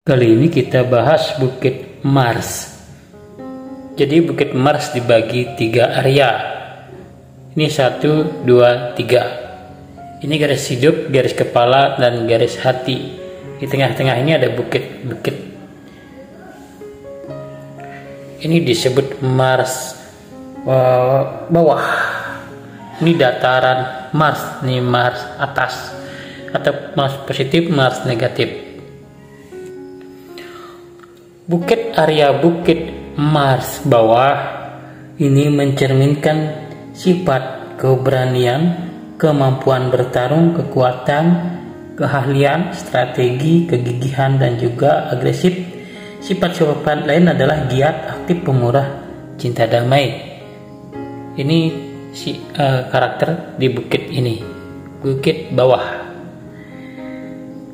Kali ini kita bahas Bukit Mars. Jadi Bukit Mars dibagi 3 area. Ini 1, 2, 3. Ini garis hidup, garis kepala, dan garis hati. Di tengah-tengah ini ada bukit-bukit. Ini disebut Mars bawah. Ini dataran Mars, ini Mars atas, atau Mars positif, Mars negatif. Area bukit Mars bawah ini mencerminkan sifat keberanian, kemampuan bertarung, kekuatan, keahlian, strategi, kegigihan, dan juga agresif. Sifat-sifat lain adalah giat, aktif, pemurah, cinta damai. Ini karakter di bukit ini, bukit bawah.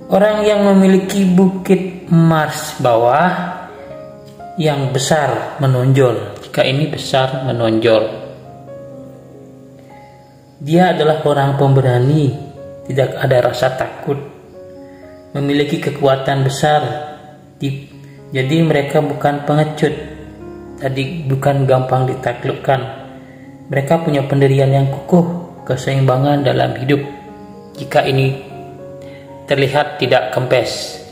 Orang yang memiliki bukit Mars bawah yang besar menonjol. Jika ini besar menonjol, dia adalah orang pemberani, tidak ada rasa takut, memiliki kekuatan besar. Jadi mereka bukan pengecut, bukan gampang ditaklukkan. Mereka punya pendirian yang kukuh, keseimbangan dalam hidup. Jika ini terlihat tidak kempes.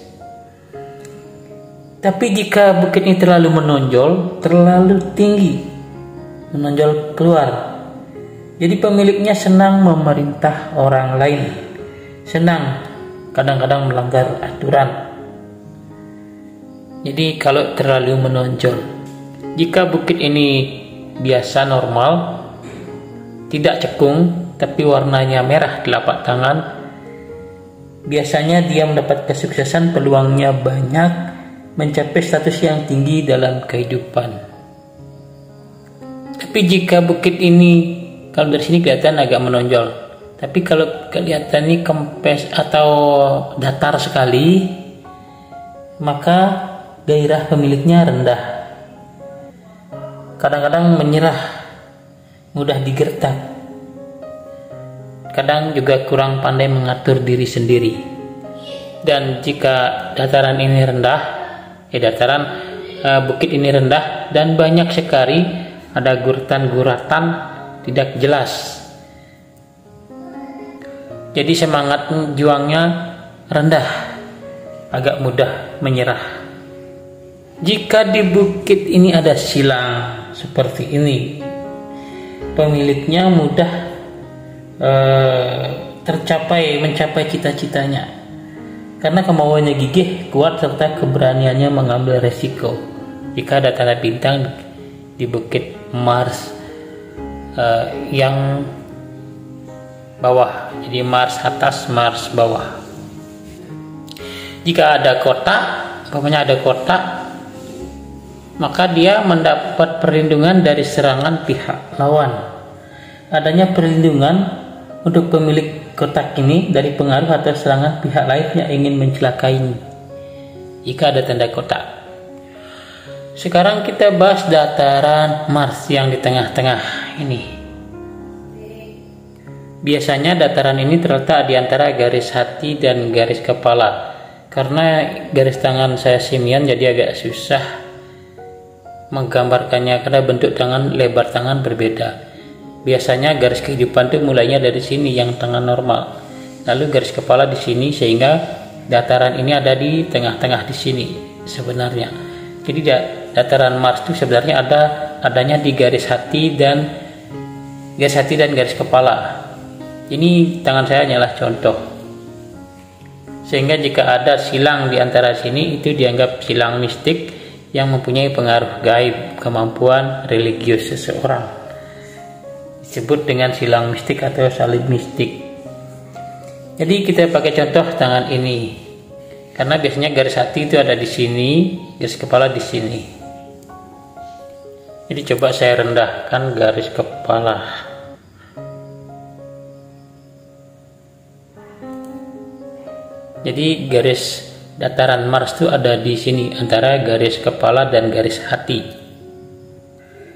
Tapi jika bukit ini terlalu menonjol, terlalu tinggi, menonjol keluar, jadi pemiliknya senang memerintah orang lain, senang kadang-kadang melanggar aturan. Jadi kalau terlalu menonjol, jika bukit ini biasa normal, tidak cekung, tapi warnanya merah telapak tangan, biasanya dia mendapat kesuksesan, peluangnya banyak, mencapai status yang tinggi dalam kehidupan. Tapi jika bukit ini, kalau dari sini kelihatan agak menonjol, tapi kalau kelihatan ini kempes atau datar sekali, maka gairah pemiliknya rendah. Kadang-kadang menyerah, mudah digertak. Kadang juga kurang pandai mengatur diri sendiri. Dan jika dataran ini rendah, bukit ini rendah dan banyak sekali ada guratan-guratan tidak jelas, jadi semangat juangnya rendah, agak mudah menyerah. Jika di bukit ini ada silang seperti ini, pemiliknya mudah mencapai cita-citanya, karena kemauannya gigih, kuat, serta keberaniannya mengambil resiko. Jika ada tanda bintang di bukit Mars yang bawah, jadi Mars atas, Mars bawah. Jika ada kotak, maka dia mendapat perlindungan dari serangan pihak lawan. Adanya perlindungan untuk pemilik kotak ini dari pengaruh atau serangan pihak lain yang ingin mencelakainya, jika ada tanda kotak. Sekarang kita bahas dataran Mars yang di tengah-tengah ini. Biasanya dataran ini terletak di antara garis hati dan garis kepala. Karena garis tangan saya simian, jadi agak susah menggambarkannya karena bentuk tangan, lebar tangan berbeda. Biasanya garis kehidupan itu mulainya dari sini, yang tangan normal. Lalu garis kepala di sini, sehingga dataran ini ada di tengah-tengah di sini sebenarnya. Jadi dataran Mars itu sebenarnya adanya di garis hati dan garis kepala. Ini tangan saya hanyalah contoh. Sehingga jika ada silang di antara sini, itu dianggap silang mistik yang mempunyai pengaruh gaib, kemampuan religius seseorang. Disebut dengan silang mistik atau salib mistik. Jadi kita pakai contoh tangan ini, karena biasanya garis hati itu ada di sini, garis kepala di sini. Jadi coba saya rendahkan garis kepala. Jadi garis dataran Mars itu ada di sini, antara garis kepala dan garis hati.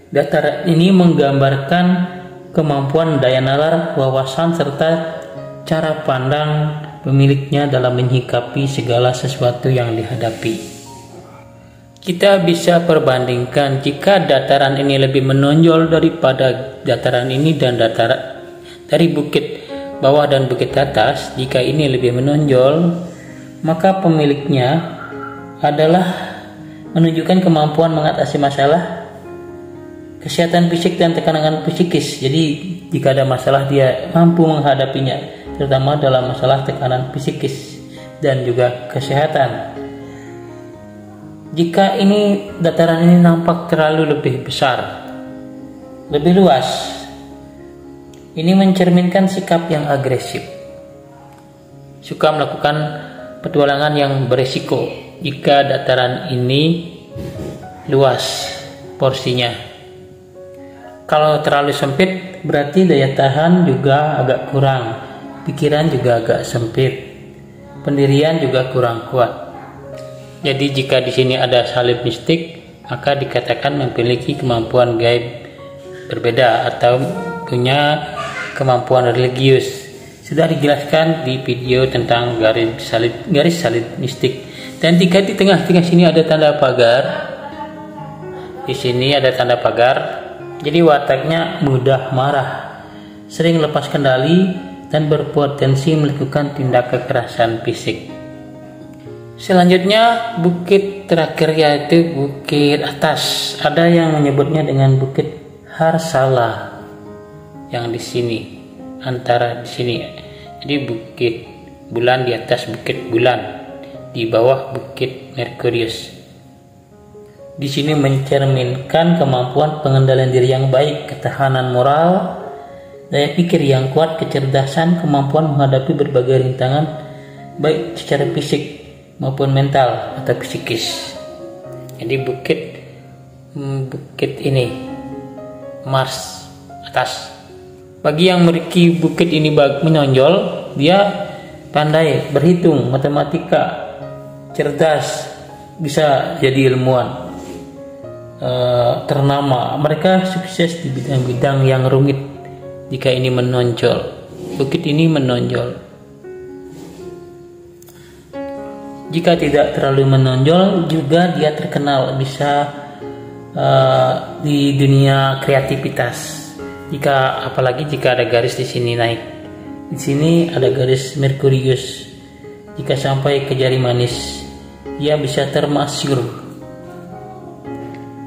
Dataran ini menggambarkan kemampuan daya nalar, wawasan, serta cara pandang pemiliknya dalam menyikapi segala sesuatu yang dihadapi. Kita bisa perbandingkan jika dataran ini lebih menonjol daripada dataran ini dan dataran dari bukit bawah dan bukit atas. Jika ini lebih menonjol, maka pemiliknya adalah menunjukkan kemampuan mengatasi masalah kesehatan fisik dan tekanan psikis. Jadi jika ada masalah dia mampu menghadapinya, terutama dalam masalah tekanan psikis dan juga kesehatan. Jika ini dataran ini nampak terlalu lebih besar, lebih luas, ini mencerminkan sikap yang agresif, suka melakukan petualangan yang berisiko. Jika dataran ini luas porsinya, kalau terlalu sempit berarti daya tahan juga agak kurang, pikiran juga agak sempit, pendirian juga kurang kuat. Jadi jika di sini ada salib mistik, maka dikatakan memiliki kemampuan gaib berbeda atau punya kemampuan religius. Sudah dijelaskan di video tentang garis salib mistik. Dan jika di tengah-tengah sini ada tanda pagar, di sini ada tanda pagar, jadi wataknya mudah marah, sering lepas kendali, dan berpotensi melakukan tindak kekerasan fisik. Selanjutnya bukit terakhir yaitu bukit atas. Ada yang menyebutnya dengan bukit Harsala yang di sini, antara di sini. Jadi bukit bulan di atas bukit bulan, di bawah bukit Merkurius. Di sini mencerminkan kemampuan pengendalian diri yang baik, ketahanan moral, daya pikir yang kuat, kecerdasan, kemampuan menghadapi berbagai rintangan baik secara fisik maupun mental atau psikis. Jadi bukit ini Mars atas. Bagi yang memiliki bukit ini menonjol, dia pandai berhitung, matematika, cerdas, bisa jadi ilmuwan ternama. Mereka sukses di bidang-bidang yang rumit jika ini menonjol. Bukit ini menonjol. Jika tidak terlalu menonjol, juga dia terkenal bisa di dunia kreativitas. Apalagi jika ada garis di sini naik. Di sini ada garis Merkurius. Jika sampai ke jari manis, dia bisa termasyur.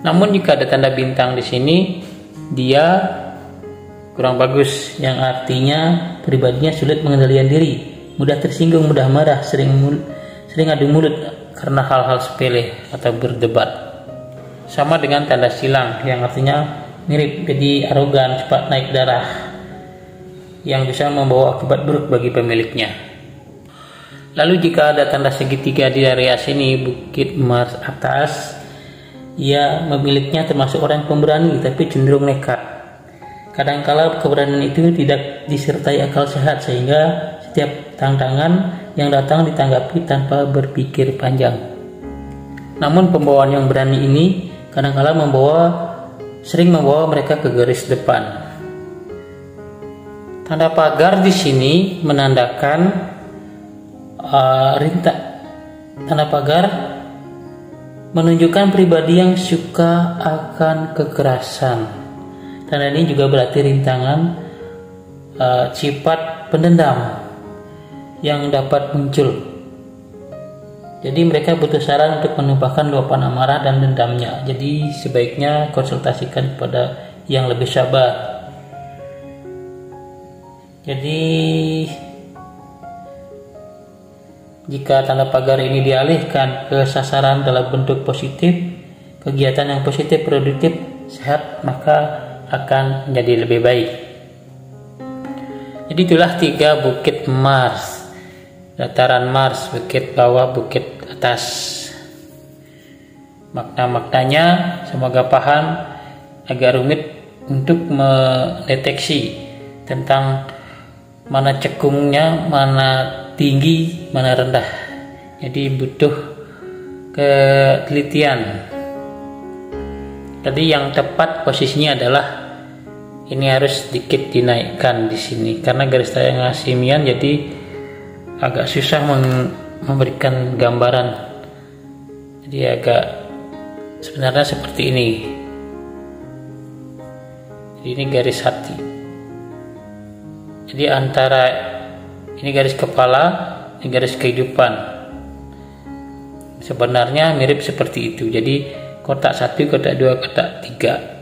Namun jika ada tanda bintang di sini, dia kurang bagus, yang artinya pribadinya sulit mengendalikan diri, mudah tersinggung, mudah marah, sering adu mulut karena hal-hal sepele atau berdebat. Sama dengan tanda silang yang artinya mirip, jadi arogan, cepat naik darah, yang bisa membawa akibat buruk bagi pemiliknya. Lalu jika ada tanda segitiga di area sini, bukit Mars atas, ia pemiliknya termasuk orang pemberani tapi cenderung nekat. Kadangkala keberanian itu tidak disertai akal sehat, sehingga setiap tantangan yang datang ditanggapi tanpa berpikir panjang. Namun pembawaan yang berani ini kadangkala sering membawa mereka ke garis depan. Tanda pagar di sini menandakan tanda pagar menunjukkan pribadi yang suka akan kekerasan. Tanda ini juga berarti rintangan sifat pendendam yang dapat muncul. Jadi mereka butuh saran untuk menumpahkan luapan amarah dan dendamnya. Jadi sebaiknya konsultasikan kepada yang lebih sabar. Jadi jika tanda pagar ini dialihkan ke sasaran dalam bentuk positif, kegiatan yang positif, produktif, sehat, maka akan menjadi lebih baik. Jadi itulah 3 bukit Mars. Dataran Mars, bukit bawah, bukit atas. Makna-maknanya semoga paham. Agak rumit untuk mendeteksi tentang mana cekungnya, mana tinggi, mana rendah. Jadi butuh ketelitian. Tadi yang tepat posisinya adalah ini harus sedikit dinaikkan di sini karena garis tengah simian, jadi agak susah memberikan gambaran. Jadi agak Sebenarnya seperti ini. Jadi ini garis hati. Jadi antara ini garis kepala, ini garis kehidupan. Sebenarnya mirip seperti itu. Jadi kotak 1, kotak 2, kotak 3.